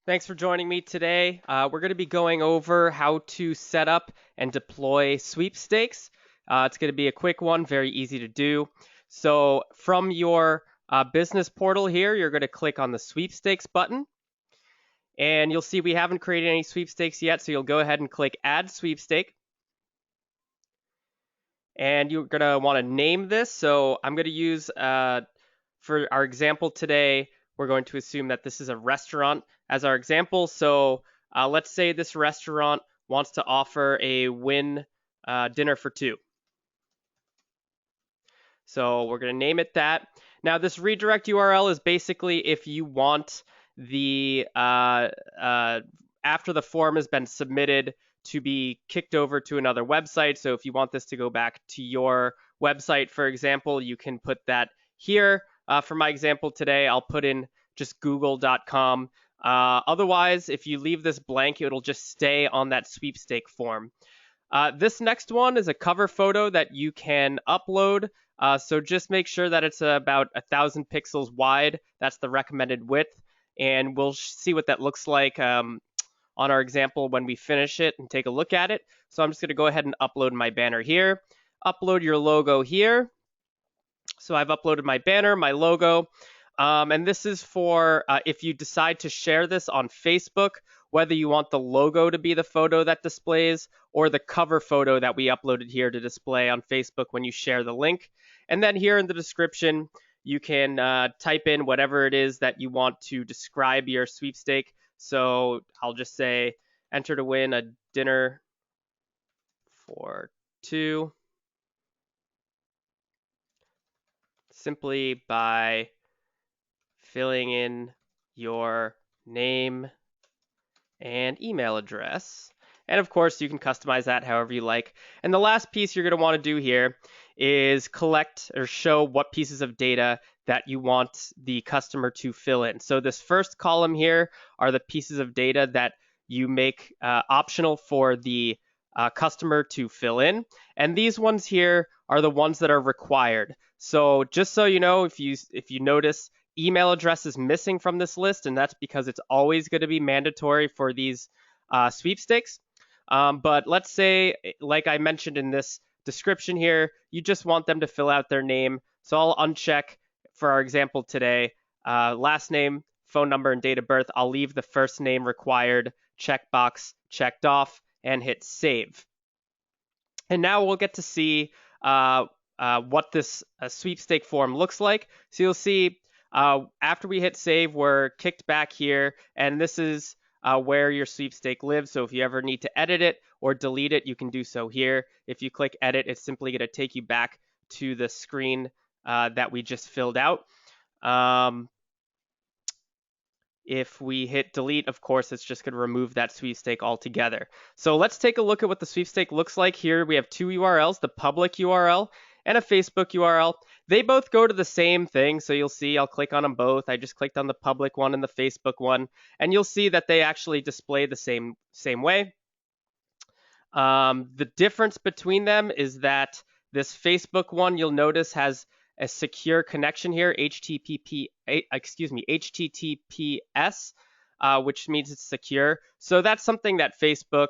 Thanks for joining me today. We're going to be going over how to set up and deploy sweepstakes. It's going to be a quick one, very easy to do. So from your business portal here, you're going to click on the sweepstakes button, and you'll see we haven't created any sweepstakes yet, so you'll go ahead and click add sweepstake. And you're going to want to name this. So I'm going to use, for our example today, we're going to assume that this is a restaurant as our example. So let's say this restaurant wants to offer a win dinner for two. So we're going to name it that. Now, this redirect URL is basically if you want the after the form has been submitted to be kicked over to another website. So if you want this to go back to your website, for example, you can put that here. For my example today, I'll put in just google.com. Otherwise, if you leave this blank, it'll just stay on that sweepstake form. This next one is a cover photo that you can upload. So just make sure that it's about 1,000 pixels wide. That's the recommended width. And we'll see what that looks like on our example when we finish it and take a look at it. So I'm just going to go ahead and upload my banner here. Upload your logo here. So I've uploaded my banner, my logo. And this is for if you decide to share this on Facebook, whether you want the logo to be the photo that displays or the cover photo that we uploaded here to display on Facebook when you share the link. And then here in the description, you can type in whatever it is that you want to describe your sweepstake. So I'll just say, enter to win a dinner for two simply by filling in your name and email address. And of course, you can customize that however you like. And the last piece you're going to want to do here is collect or show what pieces of data that you want the customer to fill in. So this first column here are the pieces of data that you make optional for the customer to fill in. And these ones here are the ones that are required. So just so you know, if you notice, email address is missing from this list, and that's because it's always going to be mandatory for these sweepstakes. But let's say, like I mentioned in this description here, you just want them to fill out their name. So I'll uncheck for our example today, last name, phone number, and date of birth. I'll leave the first name required checkbox checked off and hit save. And now we'll get to see what this sweepstake form looks like. So you'll see after we hit save, we're kicked back here, and this is where your sweepstake lives. So if you ever need to edit it or delete it, you can do so here. If you click edit, it's simply going to take you back to the screen that we just filled out. If we hit delete, of course, it's just going to remove that sweepstake altogether. So let's take a look at what the sweepstake looks like here. We have two URLs, the public URL and a Facebook URL. They both go to the same thing. So you'll see I'll click on them both. I just clicked on the public one and the Facebook one, and you'll see that they actually display the same way. The difference between them is that this Facebook one, you'll notice, has a secure connection here, HTTPS, which means it's secure. So that's something that Facebook,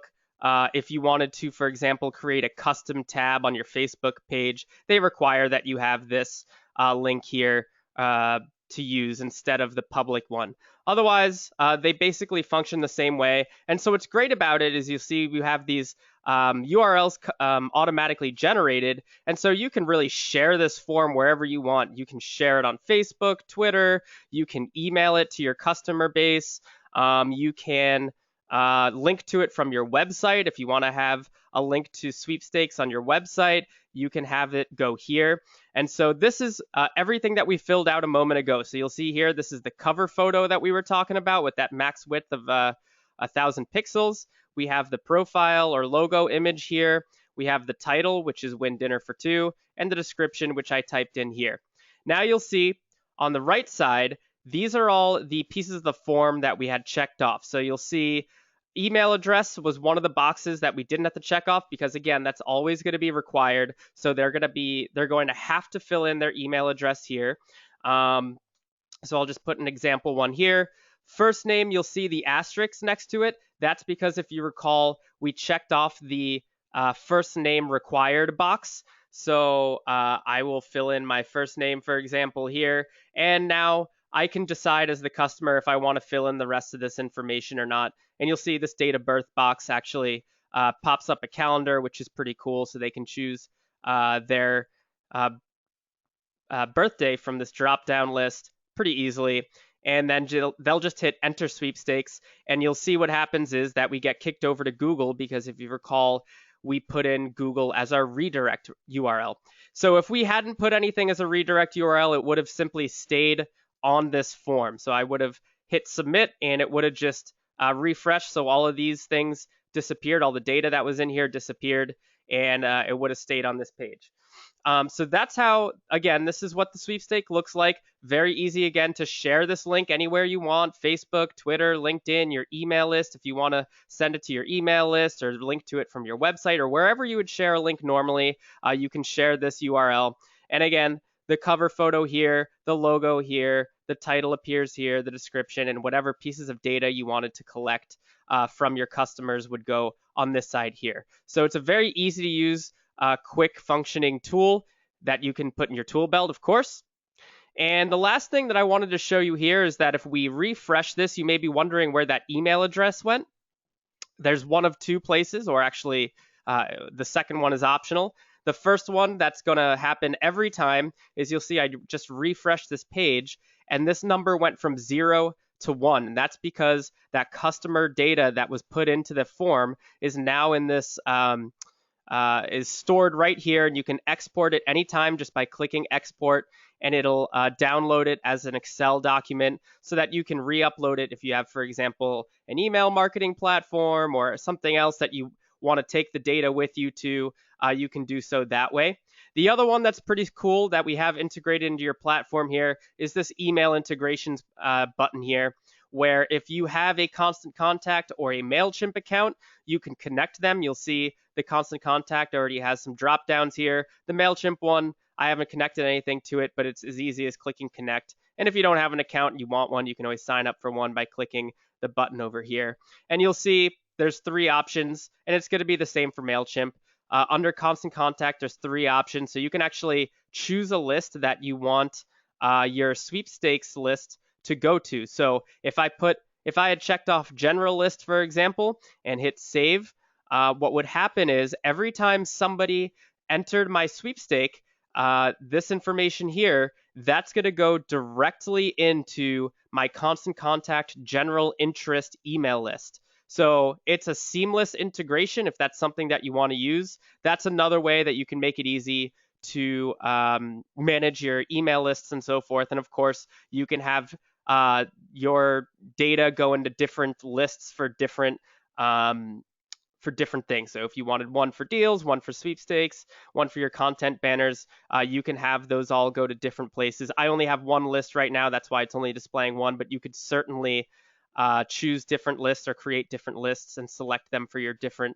if you wanted to, for example, create a custom tab on your Facebook page, they require that you have this link here to use instead of the public one. Otherwise, they basically function the same way. And so what's great about it is you see we have these URLs automatically generated. And so you can really share this form wherever you want. You can share it on Facebook, Twitter. You can email it to your customer base. You can link to it from your website. If you want to have a link to sweepstakes on your website, you can have it go here. And so this is everything that we filled out a moment ago. So you'll see here, this is the cover photo that we were talking about with that max width of 1,000 pixels. We have the profile or logo image here. We have the title, which is Win Dinner for Two, and the description, which I typed in here. Now you'll see on the right side, these are all the pieces of the form that we had checked off. So you'll see email address was one of the boxes that we didn't have to check off because, again, that's always going to be required. So they're going to have to fill in their email address here. So I'll just put an example one here. First name, you'll see the asterisk next to it. That's because if you recall, we checked off the first name required box. So I will fill in my first name, for example, here. And now I can decide as the customer if I want to fill in the rest of this information or not. And you'll see this date of birth box actually pops up a calendar, which is pretty cool. So they can choose their uh, birthday from this drop down list pretty easily. And then they'll just hit enter sweepstakes. And you'll see what happens is that we get kicked over to Google because if you recall, we put in Google as our redirect URL. So if we hadn't put anything as a redirect URL, it would have simply stayed on this form. So I would have hit submit and it would have just refreshed. So all of these things disappeared. All the data that was in here disappeared and it would have stayed on this page. So that's how, again, this is what the sweepstake looks like. Very easy, again, to share this link anywhere you want. Facebook, Twitter, LinkedIn, your email list. If you want to send it to your email list or link to it from your website or wherever you would share a link normally, you can share this URL. And again, the cover photo here, the logo here, the title appears here, the description, and whatever pieces of data you wanted to collect from your customers would go on this side here. So it's a very easy to use quick functioning tool that you can put in your tool belt, of course. And the last thing that I wanted to show you here is that if we refresh this, you may be wondering where that email address went. There's one of two places, or actually the second one is optional. The first one that's going to happen every time is you'll see I just refreshed this page and this number went from 0 to 1. And that's because that customer data that was put into the form is now in this is stored right here, and you can export it anytime just by clicking export, and it'll download it as an Excel document so that you can re-upload it if you have, for example, an email marketing platform or something else that you want to take the data with you to, you can do so that way. The other one that's pretty cool that we have integrated into your platform here is this email integrations button here, where if you have a Constant Contact or a MailChimp account, you can connect them. You'll see the Constant Contact already has some drop downs here. The MailChimp one, I haven't connected anything to it, but it's as easy as clicking connect. And if you don't have an account and you want one, you can always sign up for one by clicking the button over here. And you'll see there's 3 options, and it's going to be the same for MailChimp. Under Constant Contact, there's 3 options. So you can actually choose a list that you want your sweepstakes list to go to. So if I had checked off general list, for example, and hit save, what would happen is every time somebody entered my sweepstake, this information here, that's going to go directly into my Constant Contact general interest email list. So it's a seamless integration if that's something that you want to use. That's another way that you can make it easy to manage your email lists and so forth. And of course, you can have your data go into different lists for different things. So if you wanted one for deals, one for sweepstakes, one for your content banners, you can have those all go to different places. I only have one list right now. That's why it's only displaying one, but you could certainly choose different lists or create different lists and select them for your different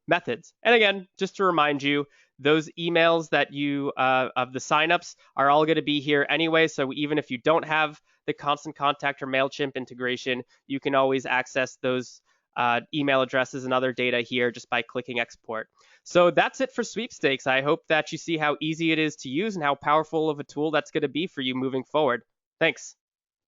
methods. And again, just to remind you, those emails that you of the signups are all going to be here anyway. So even if you don't have the Constant Contact or MailChimp integration, you can always access those email addresses and other data here just by clicking export. So that's it for sweepstakes. I hope that you see how easy it is to use and how powerful of a tool that's going to be for you moving forward. Thanks.